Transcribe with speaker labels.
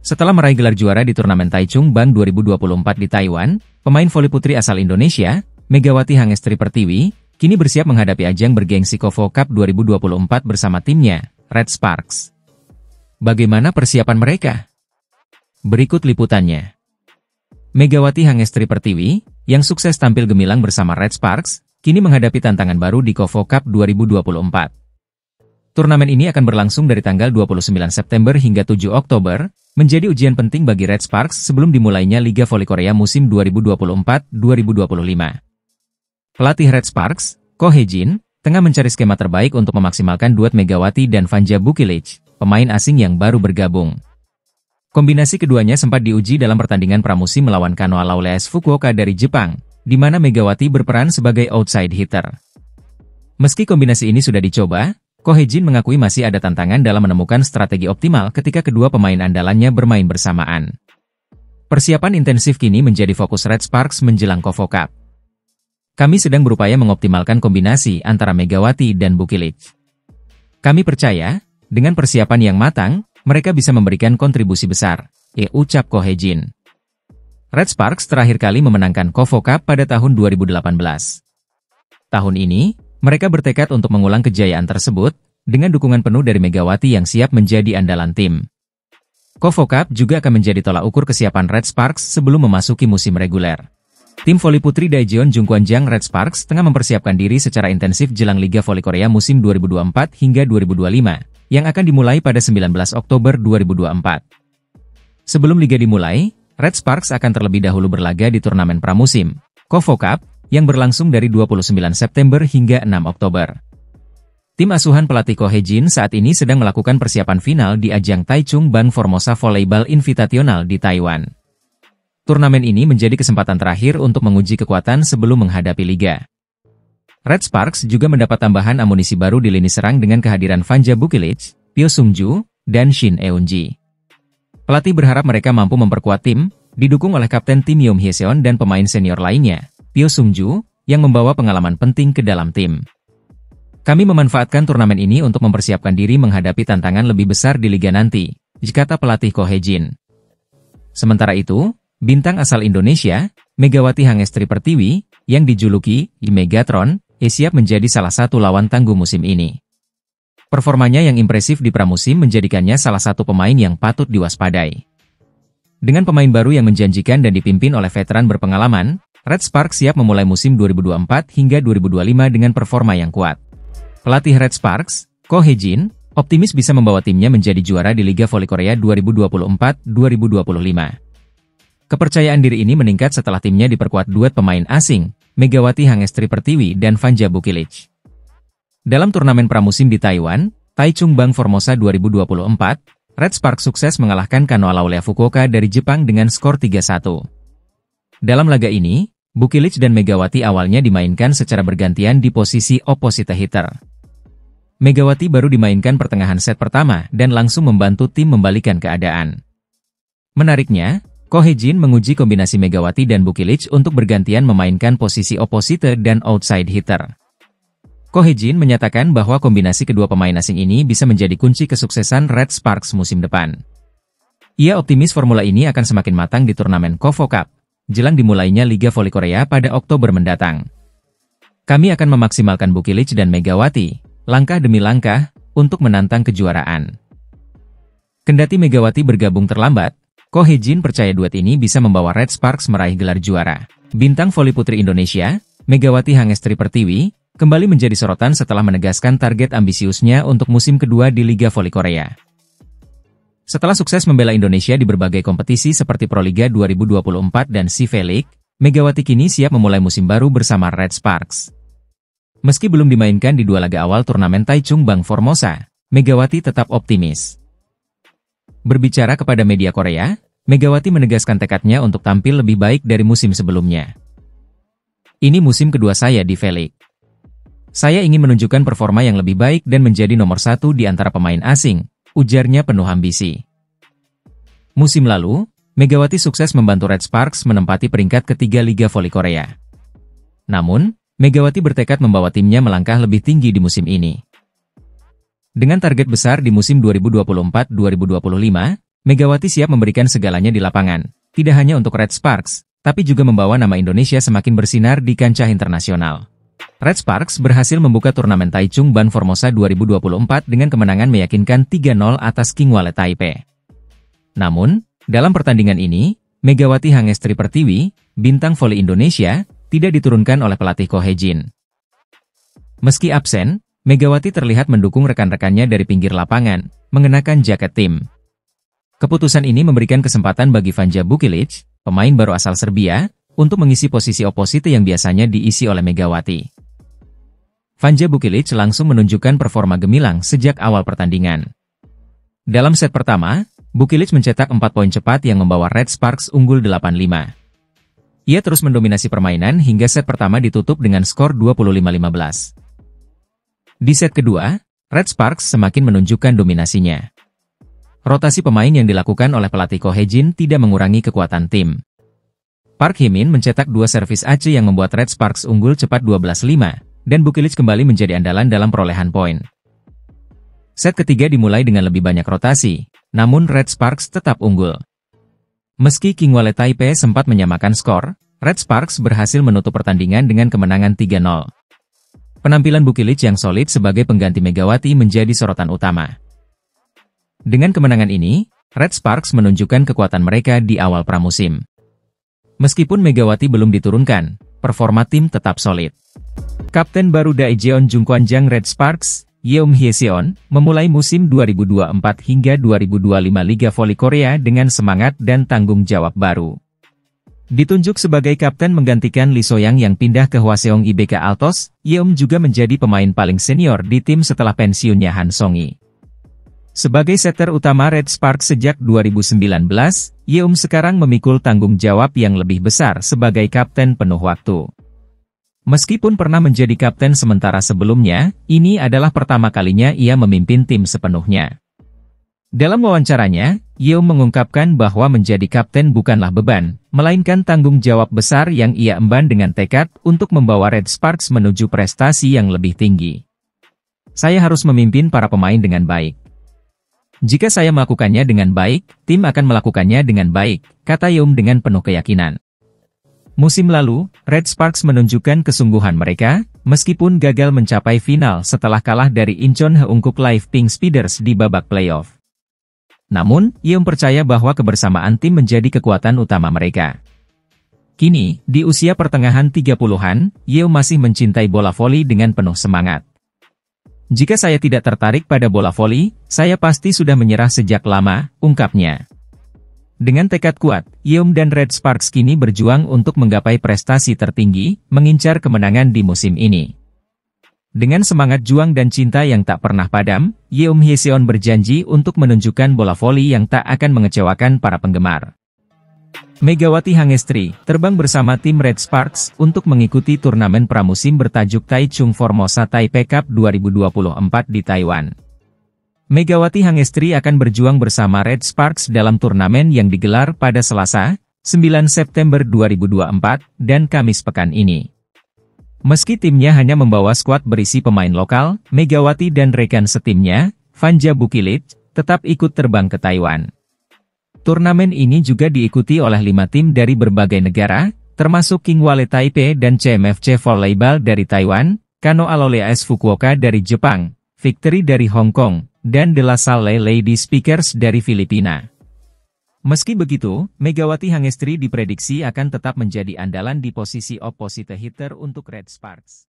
Speaker 1: Setelah meraih gelar juara di turnamen Taichung Bang 2024 di Taiwan, pemain voli putri asal Indonesia, Megawati Hangestri Pertiwi, kini bersiap menghadapi ajang bergengsi KOFO Cup 2024 bersama timnya, Red Sparks. Bagaimana persiapan mereka? Berikut liputannya. Megawati Hangestri Pertiwi, yang sukses tampil gemilang bersama Red Sparks, kini menghadapi tantangan baru di KOFO Cup 2024. Turnamen ini akan berlangsung dari tanggal 29 September hingga 7 Oktober, menjadi ujian penting bagi Red Sparks sebelum dimulainya Liga Voli Korea musim 2024-2025. Pelatih Red Sparks, Ko Hye-jin, tengah mencari skema terbaik untuk memaksimalkan duet Megawati dan Vanja Bukilic, pemain asing yang baru bergabung. Kombinasi keduanya sempat diuji dalam pertandingan pramusim melawan Kanoa Lauleas Fukuoka dari Jepang, di mana Megawati berperan sebagai outside hitter. Meski kombinasi ini sudah dicoba, Ko Hye-jin mengakui masih ada tantangan dalam menemukan strategi optimal ketika kedua pemain andalannya bermain bersamaan. Persiapan intensif kini menjadi fokus Red Sparks menjelang KOFO Cup. Kami sedang berupaya mengoptimalkan kombinasi antara Megawati dan Bukilic. Kami percaya, dengan persiapan yang matang, mereka bisa memberikan kontribusi besar, ucap Ko Hye-jin. Red Sparks terakhir kali memenangkan KOFO Cup pada tahun 2018. Tahun ini, mereka bertekad untuk mengulang kejayaan tersebut, dengan dukungan penuh dari Megawati yang siap menjadi andalan tim. KOFO Cup juga akan menjadi tolak ukur kesiapan Red Sparks sebelum memasuki musim reguler. Tim voli putri Daejeon Jungkwanjang Red Sparks tengah mempersiapkan diri secara intensif jelang Liga Voli Korea musim 2024 hingga 2025, yang akan dimulai pada 19 Oktober 2024. Sebelum Liga dimulai, Red Sparks akan terlebih dahulu berlaga di turnamen pramusim, KOFO Cup, yang berlangsung dari 29 September hingga 6 Oktober. Tim asuhan pelatih Ko Hye-jin saat ini sedang melakukan persiapan final di ajang Taichung Bang Formosa Volleyball Invitational di Taiwan. Turnamen ini menjadi kesempatan terakhir untuk menguji kekuatan sebelum menghadapi liga. Red Sparks juga mendapat tambahan amunisi baru di lini serang dengan kehadiran Vanja Bukilic, Pyo Sung-ju, dan Shin Eun-ji. Pelatih berharap mereka mampu memperkuat tim, didukung oleh kapten tim Yoon Hye-seon dan pemain senior lainnya, Pyo Sung-ju, yang membawa pengalaman penting ke dalam tim. Kami memanfaatkan turnamen ini untuk mempersiapkan diri menghadapi tantangan lebih besar di liga nanti, kata pelatih Ko Hye-jin. Sementara itu, bintang asal Indonesia, Megawati Hangestri Pertiwi, yang dijuluki Megatron, siap menjadi salah satu lawan tangguh musim ini. Performanya yang impresif di pramusim menjadikannya salah satu pemain yang patut diwaspadai. Dengan pemain baru yang menjanjikan dan dipimpin oleh veteran berpengalaman, Red Sparks siap memulai musim 2024 hingga 2025 dengan performa yang kuat. Pelatih Red Sparks, Ko Hye-jin, optimis bisa membawa timnya menjadi juara di Liga Voli Korea 2024-2025. Kepercayaan diri ini meningkat setelah timnya diperkuat duet pemain asing, Megawati Hangestri Pertiwi dan Vanja Bukilic. Dalam turnamen pramusim di Taiwan, Taichung Bang Formosa 2024, Red Sparks sukses mengalahkan Kanoa Lauleas Fukuoka dari Jepang dengan skor 3-1. Dalam laga ini, Bukilic dan Megawati awalnya dimainkan secara bergantian di posisi opposite hitter. Megawati baru dimainkan pertengahan set pertama dan langsung membantu tim membalikan keadaan. Menariknya, Ko Hye-jin menguji kombinasi Megawati dan Bukilic untuk bergantian memainkan posisi opposite dan outside hitter. Ko Hye-jin menyatakan bahwa kombinasi kedua pemain asing ini bisa menjadi kunci kesuksesan Red Sparks musim depan. Ia optimis formula ini akan semakin matang di turnamen KOFO Cup, jelang dimulainya Liga Voli Korea pada Oktober mendatang. Kami akan memaksimalkan Bukilic dan Megawati, langkah demi langkah, untuk menantang kejuaraan. Kendati Megawati bergabung terlambat, Ko Hye-jin percaya duet ini bisa membawa Red Sparks meraih gelar juara. Bintang voli putri Indonesia, Megawati Hangestri Pertiwi, kembali menjadi sorotan setelah menegaskan target ambisiusnya untuk musim kedua di Liga Voli Korea. Setelah sukses membela Indonesia di berbagai kompetisi seperti Proliga 2024 dan CV League, Megawati kini siap memulai musim baru bersama Red Sparks. Meski belum dimainkan di dua laga awal turnamen Taichung Bang Formosa, Megawati tetap optimis. Berbicara kepada media Korea, Megawati menegaskan tekadnya untuk tampil lebih baik dari musim sebelumnya. Ini musim kedua saya di CV League. Saya ingin menunjukkan performa yang lebih baik dan menjadi nomor satu di antara pemain asing, ujarnya penuh ambisi. Musim lalu, Megawati sukses membantu Red Sparks menempati peringkat ketiga Liga Voli Korea. Namun, Megawati bertekad membawa timnya melangkah lebih tinggi di musim ini. Dengan target besar di musim 2024-2025, Megawati siap memberikan segalanya di lapangan, tidak hanya untuk Red Sparks, tapi juga membawa nama Indonesia semakin bersinar di kancah internasional. Red Sparks berhasil membuka turnamen Taichung Ban Formosa 2024 dengan kemenangan meyakinkan 3-0 atas Kingwale Taipei. Namun, dalam pertandingan ini, Megawati Hangestri Pertiwi, bintang voli Indonesia, tidak diturunkan oleh pelatih Ko Hye-jin. Meski absen, Megawati terlihat mendukung rekan-rekannya dari pinggir lapangan, mengenakan jaket tim. Keputusan ini memberikan kesempatan bagi Vanja Bukilic, pemain baru asal Serbia, untuk mengisi posisi oposite yang biasanya diisi oleh Megawati. Vanja Bukilic langsung menunjukkan performa gemilang sejak awal pertandingan. Dalam set pertama, Bukilic mencetak 4 poin cepat yang membawa Red Sparks unggul 8-5. Ia terus mendominasi permainan hingga set pertama ditutup dengan skor 25-15. Di set kedua, Red Sparks semakin menunjukkan dominasinya. Rotasi pemain yang dilakukan oleh pelatih Ko Hye-jin tidak mengurangi kekuatan tim. Park Hye-min mencetak 2 servis ace yang membuat Red Sparks unggul cepat 12-5, dan Bukilic kembali menjadi andalan dalam perolehan poin. Set ketiga dimulai dengan lebih banyak rotasi, namun Red Sparks tetap unggul. Meski Kingwale Taipei sempat menyamakan skor, Red Sparks berhasil menutup pertandingan dengan kemenangan 3-0. Penampilan Bukilic yang solid sebagai pengganti Megawati menjadi sorotan utama. Dengan kemenangan ini, Red Sparks menunjukkan kekuatan mereka di awal pramusim. Meskipun Megawati belum diturunkan, performa tim tetap solid. Kapten baru Daejeon Jungkwanjang Red Sparks, Yeom Hye-seon, memulai musim 2024 hingga 2025 Liga Voli Korea dengan semangat dan tanggung jawab baru. Ditunjuk sebagai kapten menggantikan Lee So-young yang pindah ke Hwaseong IBK Altos, Yeom juga menjadi pemain paling senior di tim setelah pensiunnya Han Song-yi. Sebagai setter utama Red Sparks sejak 2019, Yeom sekarang memikul tanggung jawab yang lebih besar sebagai kapten penuh waktu. Meskipun pernah menjadi kapten sementara sebelumnya, ini adalah pertama kalinya ia memimpin tim sepenuhnya. Dalam wawancaranya, Yeom mengungkapkan bahwa menjadi kapten bukanlah beban, melainkan tanggung jawab besar yang ia emban dengan tekad untuk membawa Red Sparks menuju prestasi yang lebih tinggi. Saya harus memimpin para pemain dengan baik. Jika saya melakukannya dengan baik, tim akan melakukannya dengan baik, kata Yeom dengan penuh keyakinan. Musim lalu, Red Sparks menunjukkan kesungguhan mereka, meskipun gagal mencapai final setelah kalah dari Incheon Heungkuk Live Pink Speeders di babak playoff. Namun, Yeom percaya bahwa kebersamaan tim menjadi kekuatan utama mereka. Kini, di usia pertengahan 30-an, Yeom masih mencintai bola voli dengan penuh semangat. Jika saya tidak tertarik pada bola voli, saya pasti sudah menyerah sejak lama, ungkapnya. Dengan tekad kuat, Yeom dan Red Sparks kini berjuang untuk menggapai prestasi tertinggi, mengincar kemenangan di musim ini. Dengan semangat juang dan cinta yang tak pernah padam, Yeom Hye-seon berjanji untuk menunjukkan bola voli yang tak akan mengecewakan para penggemar. Megawati Hangestri terbang bersama tim Red Sparks untuk mengikuti turnamen pramusim bertajuk Taichung Formosa Taipei Cup 2024 di Taiwan. Megawati Hangestri akan berjuang bersama Red Sparks dalam turnamen yang digelar pada Selasa, 9 September 2024, dan Kamis pekan ini. Meski timnya hanya membawa skuad berisi pemain lokal, Megawati dan rekan setimnya, Vanja Bukilic, tetap ikut terbang ke Taiwan. Turnamen ini juga diikuti oleh 5 tim dari berbagai negara, termasuk Kingwale Taipei dan CMFC Volleyball dari Taiwan, Kano Alole AS Fukuoka dari Jepang, Victory dari Hong Kong, dan De La Salle Lady Speakers dari Filipina. Meski begitu, Megawati Hangestri diprediksi akan tetap menjadi andalan di posisi opposite hitter untuk Red Sparks.